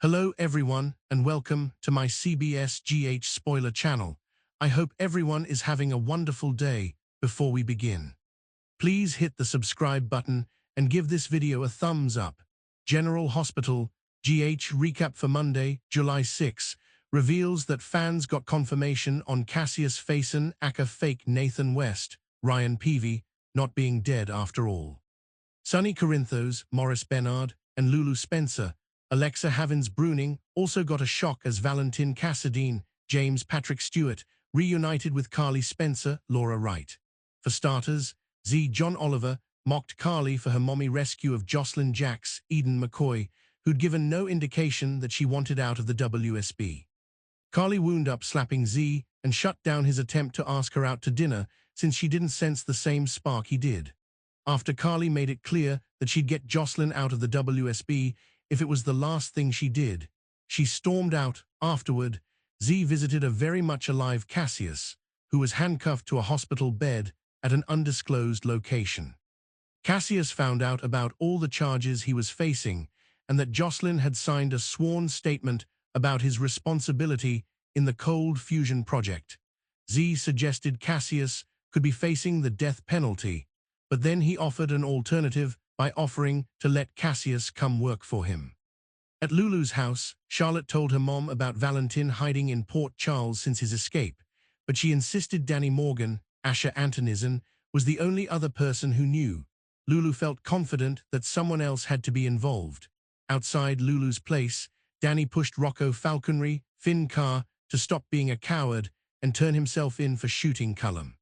Hello everyone and welcome to my CBS GH spoiler channel. I hope everyone is having a wonderful day. Before we begin, please hit the subscribe button and give this video a thumbs up. General Hospital GH recap for Monday, July 6 reveals that fans got confirmation on Cassius facing aka fake Nathan West, Ryan Peavy, not being dead after all. Sonny Corinthos, Morris Bernard, and Lulu Spencer, Alexa Havins-Bruning also got a shock as Valentin Cassadine, James Patrick Stewart, reunited with Carly Spencer, Laura Wright. For starters, John Oliver mocked Carly for her mommy rescue of Jocelyn Jacks, Eden McCoy, who'd given no indication that she wanted out of the WSB. Carly wound up slapping Z and shut down his attempt to ask her out to dinner since she didn't sense the same spark he did. After Carly made it clear that she'd get Jocelyn out of the WSB if it was the last thing she did, she stormed out. Afterward, Z visited a very much alive Cassius, who was handcuffed to a hospital bed at an undisclosed location. Cassius found out about all the charges he was facing and that Jocelyn had signed a sworn statement about his responsibility in the cold fusion project. Z suggested Cassius could be facing the death penalty, but then he offered an alternative by offering to let Cassius come work for him. At Lulu's house, Charlotte told her mom about Valentin hiding in Port Charles since his escape, but she insisted Danny Morgan, Asher Antonizin, was the only other person who knew. Lulu felt confident that someone else had to be involved. Outside Lulu's place, Danny pushed Rocco Falconry, Finn Carr, to stop being a coward and turn himself in for shooting Cullum.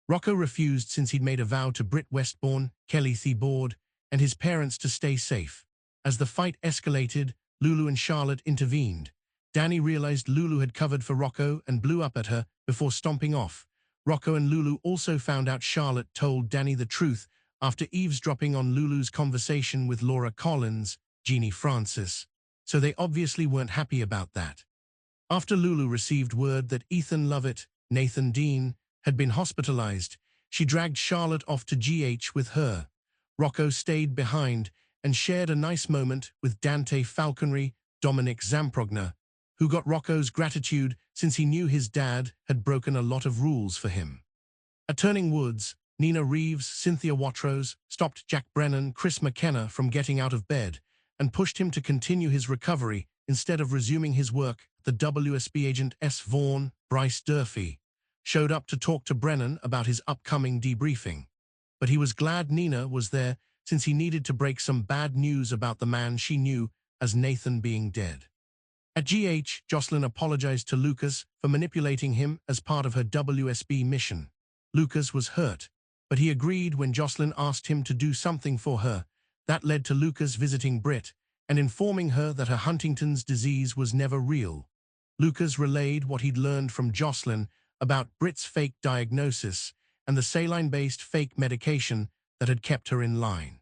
Rocco refused since he'd made a vow to Britt Westbourne, Kelly Thibord, and his parents to stay safe. As the fight escalated, Lulu and Charlotte intervened. Danny realized Lulu had covered for Rocco and blew up at her before stomping off. Rocco and Lulu also found out Charlotte told Danny the truth after eavesdropping on Lulu's conversation with Laura Collins, Jeannie Francis, so they obviously weren't happy about that. After Lulu received word that Ethan Lovett, Nathan Dean, had been hospitalized, she dragged Charlotte off to GH with her. Rocco stayed behind and shared a nice moment with Dante Falconry, Dominic Zamprogna, who got Rocco's gratitude since he knew his dad had broken a lot of rules for him. At Turning Woods, Nina Reeves, Cynthia Watrous stopped Jack Brennan, Chris McKenna from getting out of bed and pushed him to continue his recovery instead of resuming his work. The WSB agent S. Vaughn, Bryce Durfee, showed up to talk to Brennan about his upcoming debriefing. But he was glad Nina was there since he needed to break some bad news about the man she knew as Nathan being dead. At GH, Jocelyn apologized to Lucas for manipulating him as part of her WSB mission. Lucas was hurt, but he agreed when Jocelyn asked him to do something for her. That led to Lucas visiting Britt and informing her that her Huntington's disease was never real. Lucas relayed what he'd learned from Jocelyn about Britt's fake diagnosis and the saline-based fake medication that had kept her in line.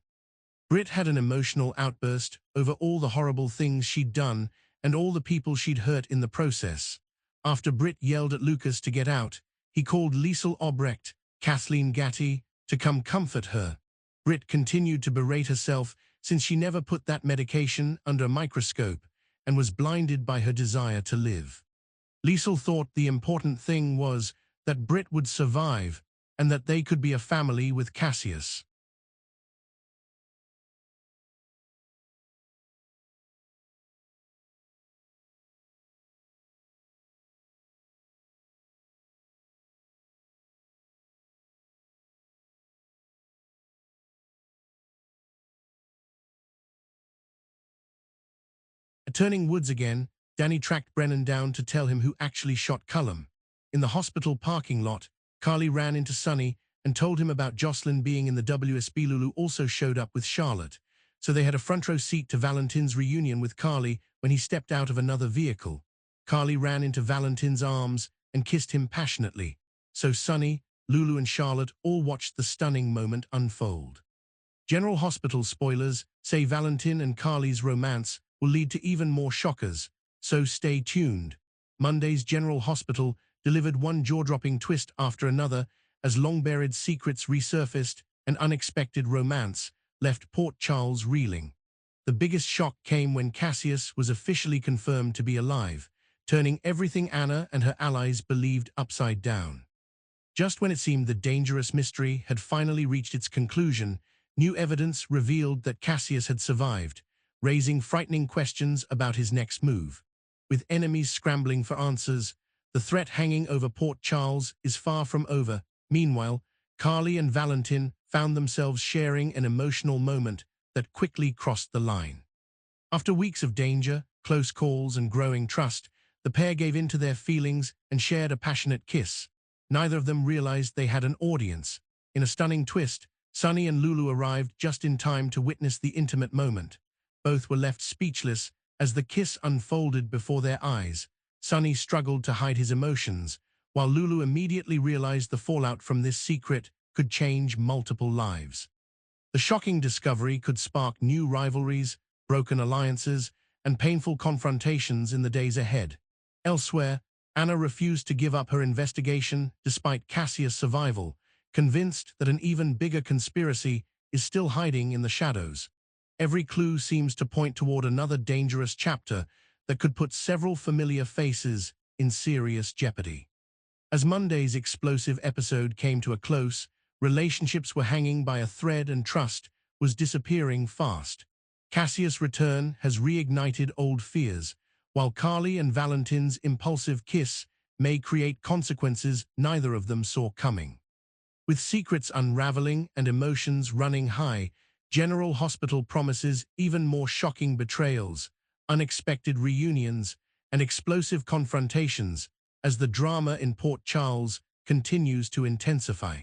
Britt had an emotional outburst over all the horrible things she'd done and all the people she'd hurt in the process. After Britt yelled at Lucas to get out, he called Liesl Obrecht, Kathleen Gatti, to come comfort her. Britt continued to berate herself since she never put that medication under a microscope and was blinded by her desire to live. Liesl thought the important thing was that Britt would survive and that they could be a family with Cassius. At Turning Woods again, Danny tracked Brennan down to tell him who actually shot Cullum. In the hospital parking lot, Carly ran into Sonny and told him about Jocelyn being in the WSB. Lulu also showed up with Charlotte, so they had a front row seat to Valentin's reunion with Carly when he stepped out of another vehicle. Carly ran into Valentin's arms and kissed him passionately, so Sonny, Lulu and Charlotte all watched the stunning moment unfold. General Hospital spoilers say Valentin and Carly's romance will lead to even more shockers, so stay tuned. Monday's General Hospital delivered one jaw-dropping twist after another as long-buried secrets resurfaced and unexpected romance left Port Charles reeling. The biggest shock came when Cassius was officially confirmed to be alive, turning everything Anna and her allies believed upside down. Just when it seemed the dangerous mystery had finally reached its conclusion, new evidence revealed that Cassius had survived, raising frightening questions about his next move. With enemies scrambling for answers, the threat hanging over Port Charles is far from over. Meanwhile, Carly and Valentin found themselves sharing an emotional moment that quickly crossed the line. After weeks of danger, close calls, and growing trust, the pair gave in to their feelings and shared a passionate kiss. Neither of them realized they had an audience. In a stunning twist, Sonny and Lulu arrived just in time to witness the intimate moment. Both were left speechless as the kiss unfolded before their eyes. Sonny struggled to hide his emotions, while Lulu immediately realized the fallout from this secret could change multiple lives. The shocking discovery could spark new rivalries, broken alliances, and painful confrontations in the days ahead. Elsewhere, Anna refused to give up her investigation despite Cassius' survival, convinced that an even bigger conspiracy is still hiding in the shadows. Every clue seems to point toward another dangerous chapter that could put several familiar faces in serious jeopardy. As Monday's explosive episode came to a close, relationships were hanging by a thread and trust was disappearing fast. Cassius' return has reignited old fears, while Carly and Valentin's impulsive kiss may create consequences neither of them saw coming. With secrets unraveling and emotions running high, General Hospital promises even more shocking betrayals, unexpected reunions, and explosive confrontations as the drama in Port Charles continues to intensify.